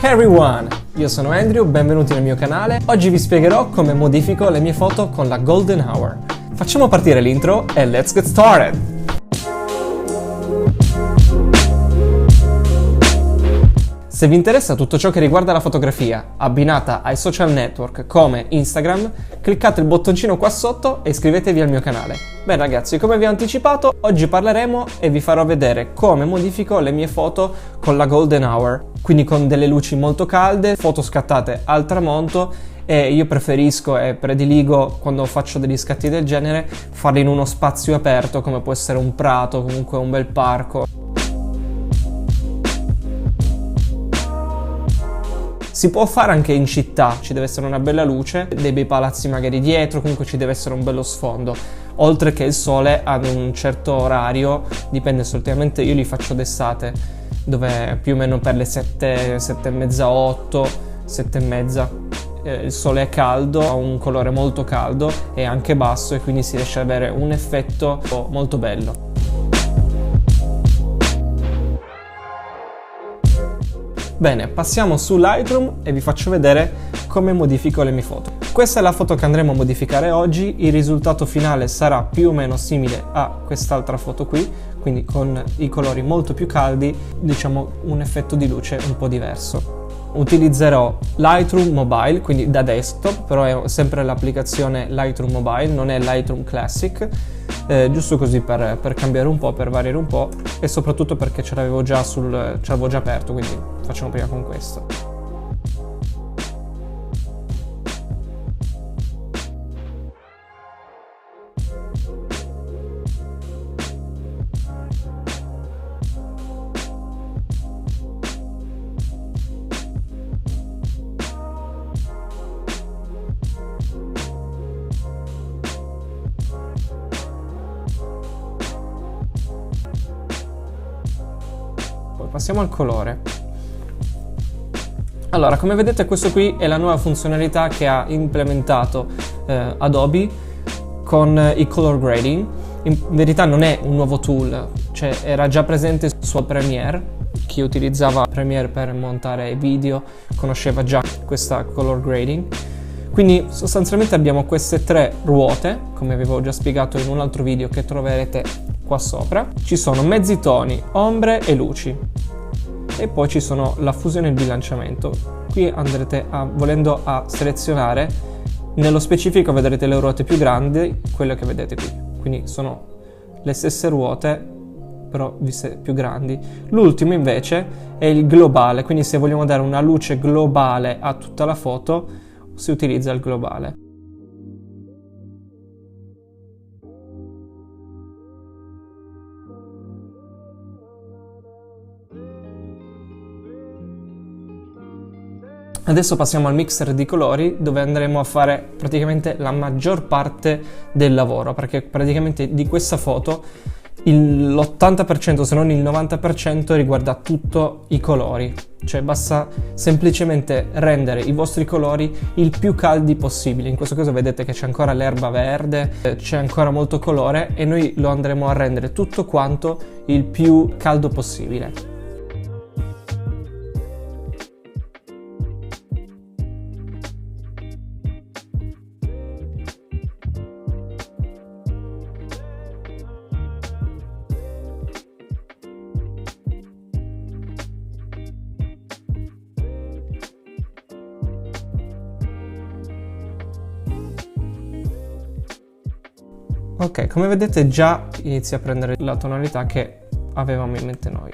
Hey everyone! Io sono Andrew, benvenuti nel mio canale. Oggi vi spiegherò come modifico le mie foto con la Golden Hour. Facciamo partire l'intro e let's get started! Se vi interessa tutto ciò che riguarda la fotografia, abbinata ai social network come Instagram, cliccate il bottoncino qua sotto e iscrivetevi al mio canale. Bene ragazzi, come vi ho anticipato, oggi parleremo e vi farò vedere come modifico le mie foto con la Golden Hour, quindi con delle luci molto calde, foto scattate al tramonto, e io preferisco e prediligo, quando faccio degli scatti del genere, farli in uno spazio aperto come può essere un prato, comunque un bel parco. Si può fare anche in città, ci deve essere una bella luce, dei bei palazzi magari dietro, comunque ci deve essere un bello sfondo, oltre che il sole ad un certo orario, dipende, solitamente io li faccio d'estate, dove più o meno per le 7, 7 e mezza, 8, 7 e mezza, il sole è caldo, ha un colore molto caldo e anche basso, e quindi si riesce ad avere un effetto molto bello. Bene, passiamo su Lightroom e vi faccio vedere come modifico le mie foto. Questa è la foto che andremo a modificare oggi, il risultato finale sarà più o meno simile a quest'altra foto qui, quindi con i colori molto più caldi, diciamo un effetto di luce un po' diverso. Utilizzerò Lightroom Mobile, quindi da desktop, però è sempre l'applicazione Lightroom Mobile, non è Lightroom Classic, giusto così per cambiare un po', per variare un po', e soprattutto perché ce l'avevo già aperto, quindi facciamo prima con questo. Passiamo al colore. Allora, come vedete, questo qui è la nuova funzionalità che ha implementato Adobe con i color grading. In verità non è un nuovo tool, cioè era già presente su Premiere. Chi utilizzava Premiere per montare video conosceva già questa color grading. Quindi sostanzialmente abbiamo queste tre ruote, come avevo già spiegato in un altro video che troverete qua sopra. Ci sono mezzi toni, ombre e luci. E poi ci sono la fusione e il bilanciamento. Qui andrete volendo a selezionare, nello specifico vedrete le ruote più grandi, quelle che vedete qui. Quindi sono le stesse ruote, però viste più grandi. L'ultimo invece è il globale, quindi se vogliamo dare una luce globale a tutta la foto, si utilizza il globale. Adesso passiamo al mixer di colori, dove andremo a fare praticamente la maggior parte del lavoro, perché praticamente di questa foto l'80% se non il 90% riguarda tutto i colori, cioè basta semplicemente rendere i vostri colori il più caldi possibile. In questo caso vedete che c'è ancora l'erba verde, c'è ancora molto colore, e noi lo andremo a rendere tutto quanto il più caldo possibile. Ok, come vedete già inizia a prendere la tonalità che avevamo in mente noi.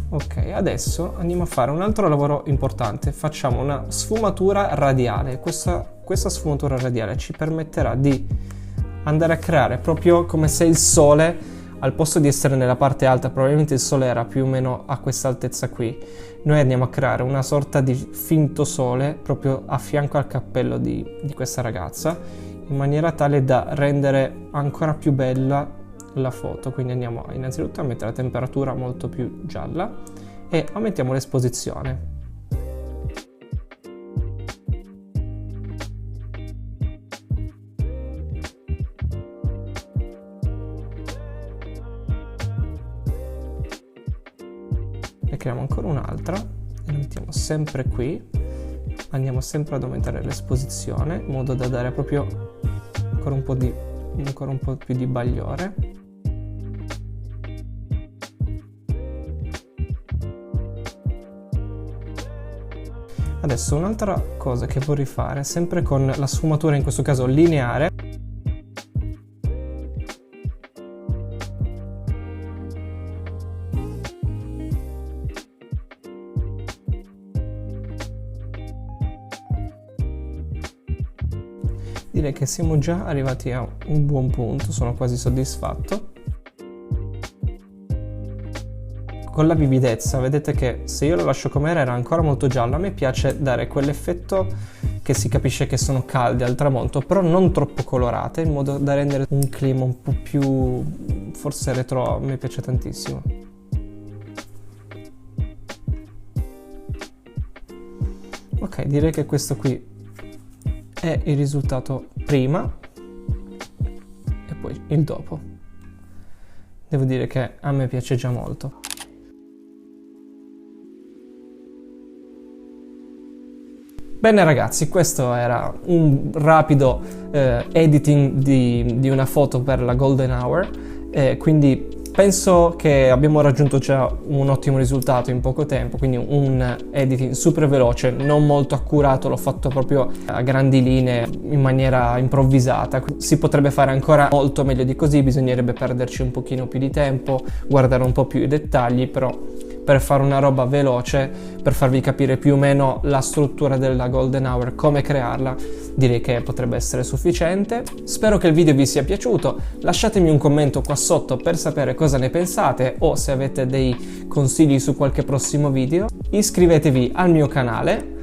Ok, adesso andiamo a fare un altro lavoro importante. Facciamo una sfumatura radiale. Questa sfumatura radiale ci permetterà di andare a creare proprio come se il sole, al posto di essere nella parte alta, probabilmente il sole era più o meno a questa altezza qui, noi andiamo a creare una sorta di finto sole proprio a fianco al cappello di questa ragazza, in maniera tale da rendere ancora più bella la foto. Quindi andiamo innanzitutto a mettere la temperatura molto più gialla e aumentiamo l'esposizione. Ne creiamo ancora un'altra e la mettiamo sempre qui. Andiamo sempre ad aumentare l'esposizione in modo da dare proprio ancora un po' più di bagliore. Adesso un'altra cosa che vorrei fare, sempre con la sfumatura in questo caso lineare, direi che siamo già arrivati a un buon punto, sono quasi soddisfatto. Con la vividezza vedete che se io lo lascio com'era era ancora molto giallo. A me piace dare quell'effetto che si capisce che sono calde al tramonto, però non troppo colorate, in modo da rendere un clima un po' più forse retro. A me piace tantissimo. Ok, direi che questo qui è il risultato prima e poi il dopo. Devo dire che a me piace già molto. Bene ragazzi, questo era un rapido editing di una foto per la Golden Hour, quindi penso che abbiamo raggiunto già un ottimo risultato in poco tempo, quindi un editing super veloce, non molto accurato, l'ho fatto proprio a grandi linee, in maniera improvvisata. Si potrebbe fare ancora molto meglio di così, bisognerebbe perderci un pochino più di tempo, guardare un po' più i dettagli, però per fare una roba veloce, per farvi capire più o meno la struttura della Golden Hour, come crearla, direi che potrebbe essere sufficiente. Spero che il video vi sia piaciuto, lasciatemi un commento qua sotto per sapere cosa ne pensate o se avete dei consigli su qualche prossimo video. Iscrivetevi al mio canale,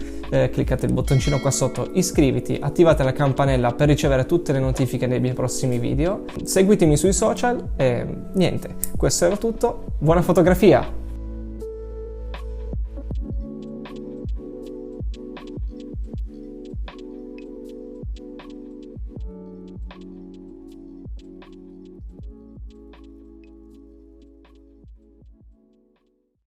cliccate il bottoncino qua sotto iscriviti, attivate la campanella per ricevere tutte le notifiche dei miei prossimi video, seguitemi sui social e niente, questo era tutto, buona fotografia!